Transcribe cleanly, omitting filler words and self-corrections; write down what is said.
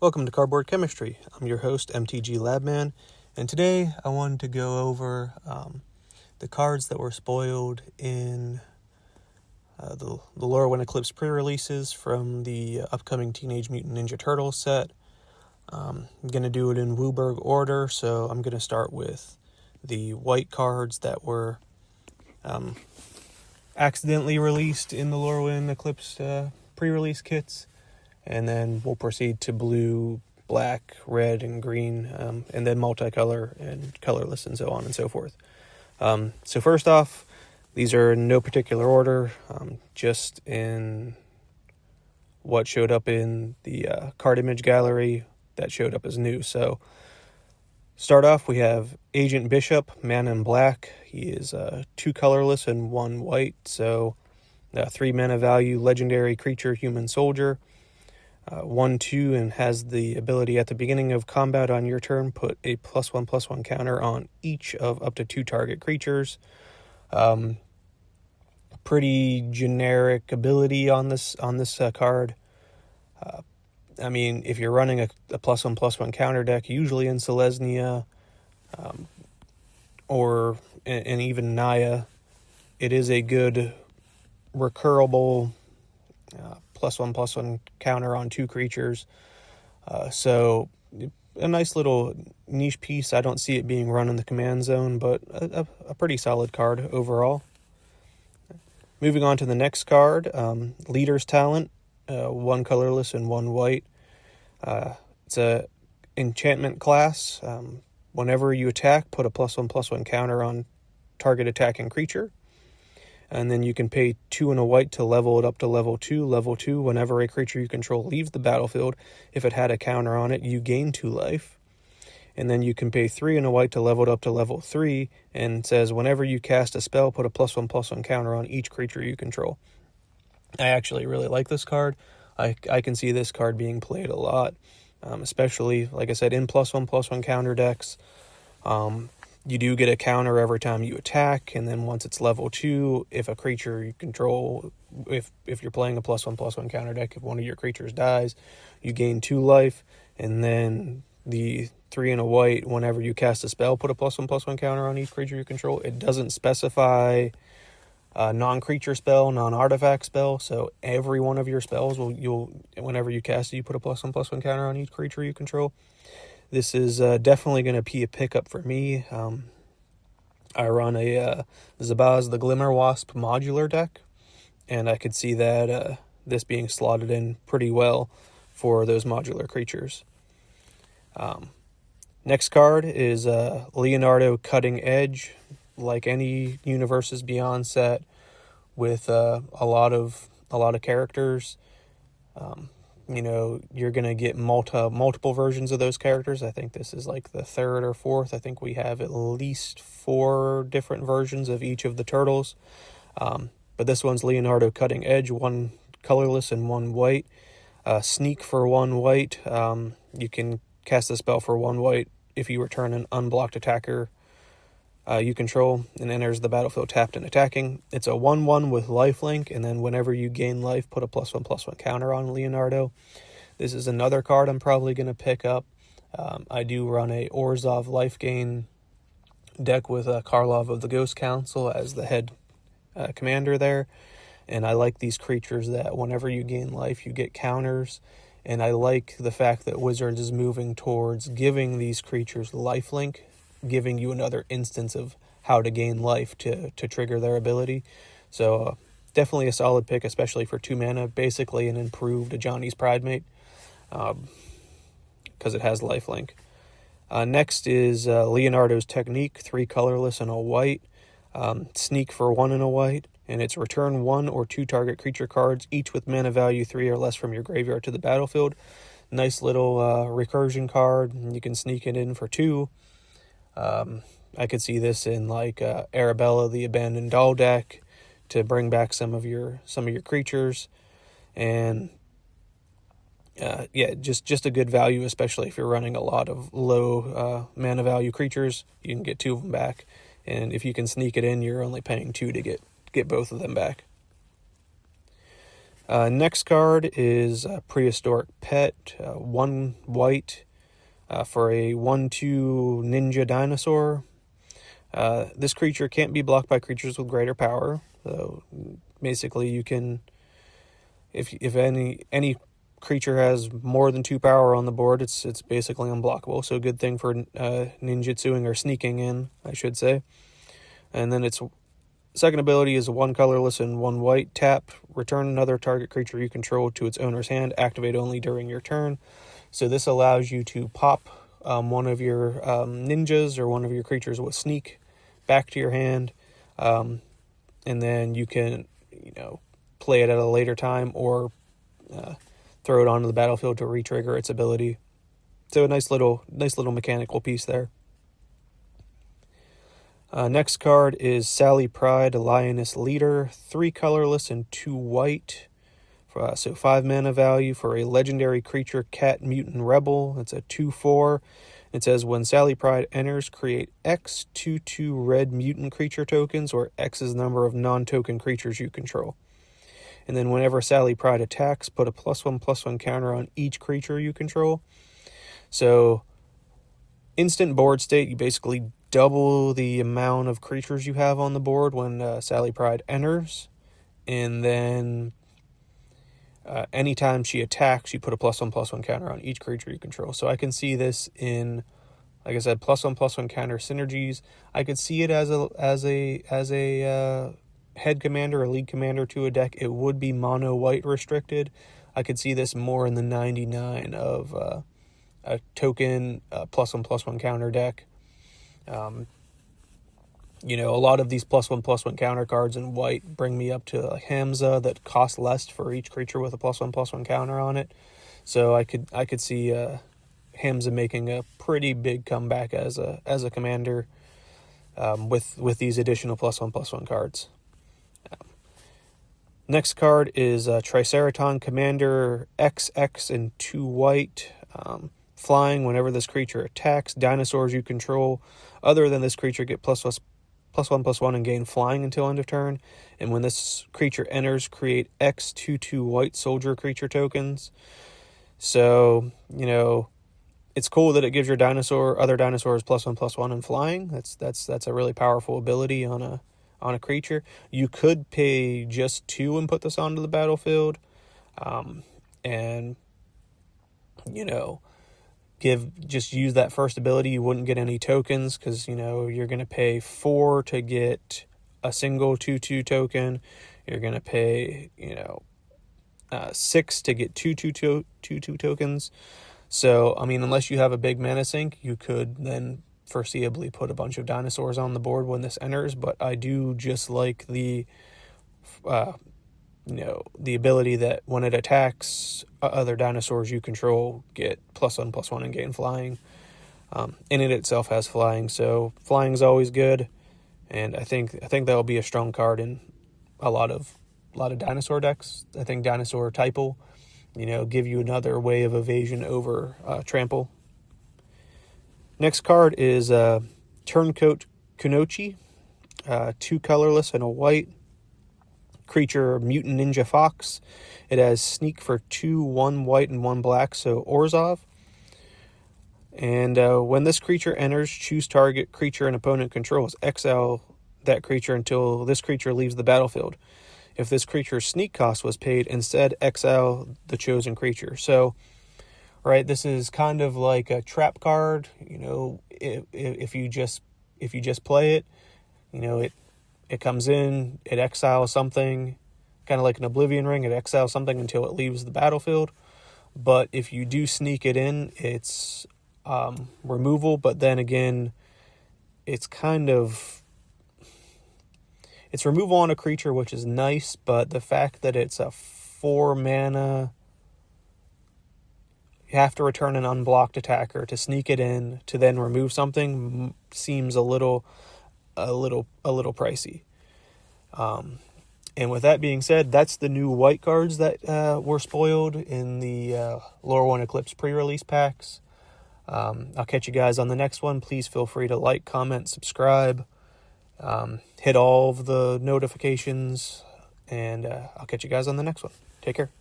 Welcome to Cardboard Chemistry. I'm your host, MTG Labman, and today I wanted to go over the cards that were spoiled in the Lorwyn Eclipsed pre-releases from the upcoming Teenage Mutant Ninja Turtles set. I'm going to do it in Wooburg order, so I'm going to start with the white cards that were accidentally released in the Lorwyn Eclipsed pre-release kits. And then we'll proceed to blue, black, red, and green, and then multicolor and colorless and so on and so forth. So first off, these are in no particular order, just in what showed up in the card image gallery that showed up as new. So start off, we have Agent Bishop, man in black. He is 2 colorless and 1 white, so 3 mana value, legendary creature, human soldier. 1/2 and has the ability at the beginning of combat on your turn, put a +1/+1 counter on each of up to 2 target creatures. Pretty generic ability on this card. I mean, if you're running a +1/+1 counter deck, usually in Selesnya and even Naya, it is a good recurable +1/+1 counter on 2 creatures. So a nice little niche piece. I don't see it being run in the command zone, but a pretty solid card overall. Moving on to the next card, Leader's Talent, 1 colorless and 1 white. It's a enchantment class. Whenever you attack, put a +1/+1 counter on target attacking creature. And then you can pay 2 and a white to level it up to level 2. Level 2, whenever a creature you control leaves the battlefield, if it had a counter on it, you gain 2 life. And then you can pay 3 and a white to level it up to level 3, and it says whenever you cast a spell, put a +1/+1 counter on each creature you control. I actually really like this card. I can see this card being played a lot, especially, like I said, in +1/+1 counter decks. You do get a counter every time you attack, and then once it's level 2, if a creature you control, if you're playing a +1/+1 counter deck, if one of your creatures dies, you gain 2 life, and then the 3 and a white, whenever you cast a spell, put a +1/+1 counter on each creature you control. It doesn't specify non-creature spell, non-artifact spell, so every one of your spells, whenever you cast it, you put a +1/+1 counter on each creature you control. This is definitely going to be a pickup for me. I run a Zabaz the Glimmer Wasp modular deck, and I could see that this being slotted in pretty well for those modular creatures. Next card is Leonardo Cutting Edge, like any Universes Beyond set, with a lot of characters. You're going to get multiple versions of those characters. I think this is like the 3rd or 4th. I think we have at least 4 different versions of each of the turtles. But this one's Leonardo Cutting Edge, 1 colorless and 1 white. Sneak for 1 white. You can cast a spell for 1 white if you return an unblocked attacker you control and enters the battlefield tapped and attacking. It's a 1/1 with lifelink, and then whenever you gain life, put a +1/+1 counter on Leonardo. This is another card I'm probably going to pick up. I do run a Orzhov life gain deck with Karlov of the Ghost Council as the head commander there, and I like these creatures that whenever you gain life, you get counters, and I like the fact that Wizards is moving towards giving these creatures lifelink, giving you another instance of how to gain life to trigger their ability. So definitely a solid pick, especially for 2 mana, basically an improved Johnny's Pridemate, because it has lifelink. Next is Leonardo's Technique, 3 colorless and a white. Sneak for 1 and a white, and it's return 1 or 2 target creature cards, each with mana value 3 or less from your graveyard to the battlefield. Nice little recursion card. You can sneak it in for 2. I could see this in like Arabella, the Abandoned Doll deck, to bring back some of your creatures, and just a good value, especially if you're running a lot of low mana value creatures. You can get 2 of them back, and if you can sneak it in, you're only paying 2 to get both of them back. Next card is Prehistoric Pet, 1 white for a 1/2 ninja dinosaur. This creature can't be blocked by creatures with greater power. So basically, you can, if any creature has more than 2 power on the board, it's basically unblockable. So good thing for ninjutsuing or sneaking in, I should say. And then its second ability is 1 colorless and 1 white. Tap, return another target creature you control to its owner's hand. Activate only during your turn. So this allows you to pop one of your ninjas or one of your creatures with sneak back to your hand, and then you can, play it at a later time or throw it onto the battlefield to re-trigger its ability. So a nice little mechanical piece there. Next card is Sally Pride, Lioness Leader, 3 colorless and 2 white. So 5 mana value for a legendary creature, Cat Mutant Rebel. It's a 2/4. It says when Sally Pride enters, create X 2/2 red mutant creature tokens, or X is the number of non-token creatures you control. And then whenever Sally Pride attacks, put a +1/+1 counter on each creature you control. So instant board state, you basically double the amount of creatures you have on the board when Sally Pride enters. And then anytime she attacks, you put a +1/+1 counter on each creature you control. So I can see this in, like I said, +1/+1 counter synergies. I could see it as a head commander or lead commander to a deck. It would be mono white restricted. I could see this more in the 99 of a token +1/+1 counter deck. A lot of these +1/+1 counter cards in white bring me up to a Hamza that costs less for each creature with a +1/+1 counter on it. So I could see Hamza making a pretty big comeback as a commander with these additional +1/+1 cards. Next card is Triceraton Commander, XX and 2 white. Flying, whenever this creature attacks, dinosaurs you control other than this creature get +1/+1 and gain flying until end of turn. And when this creature enters, create X 2/2 white soldier creature tokens. So, it's cool that it gives your other dinosaurs +1/+1 and flying. That's a really powerful ability on a creature. You could pay just 2 and put this onto the battlefield, and use that first ability. You wouldn't get any tokens because you're going to pay 4 to get a single 2/2 token. You're going to pay 6 to get 2/2 tokens. So unless you have a big mana sink, you could then foreseeably put a bunch of dinosaurs on the board when this enters. But I do just like the ability that when it attacks, other dinosaurs you control get +1/+1 and gain flying. And it itself has flying, so flying is always good. And I think that'll be a strong card in a lot of dinosaur decks. I think Dinosaur Type will, give you another way of evasion over trample. Next card is Turncoat Kunoichi, 2 colorless and a white. Creature, Mutant Ninja Fox. It has sneak for 2, 1 white and 1 black, so Orzhov. And when this creature enters, choose target creature an opponent controls. Exile that creature until this creature leaves the battlefield. If this creature's sneak cost was paid, instead exile the chosen creature. So, right, this is kind of like a trap card. If you just play it, it comes in, it exiles something, kind of like an Oblivion Ring. It exiles something until it leaves the battlefield. But if you do sneak it in, it's removal. But then again, it's removal on a creature, which is nice. But the fact that it's a 4 mana, you have to return an unblocked attacker to sneak it in to then remove something seems a little pricey. And with that being said, that's the new white cards that were spoiled in the Lorwyn Eclipsed pre-release packs. I'll catch you guys on the next one. Please feel free to like, comment, subscribe, hit all of the notifications, and I'll catch you guys on the next one. Take care.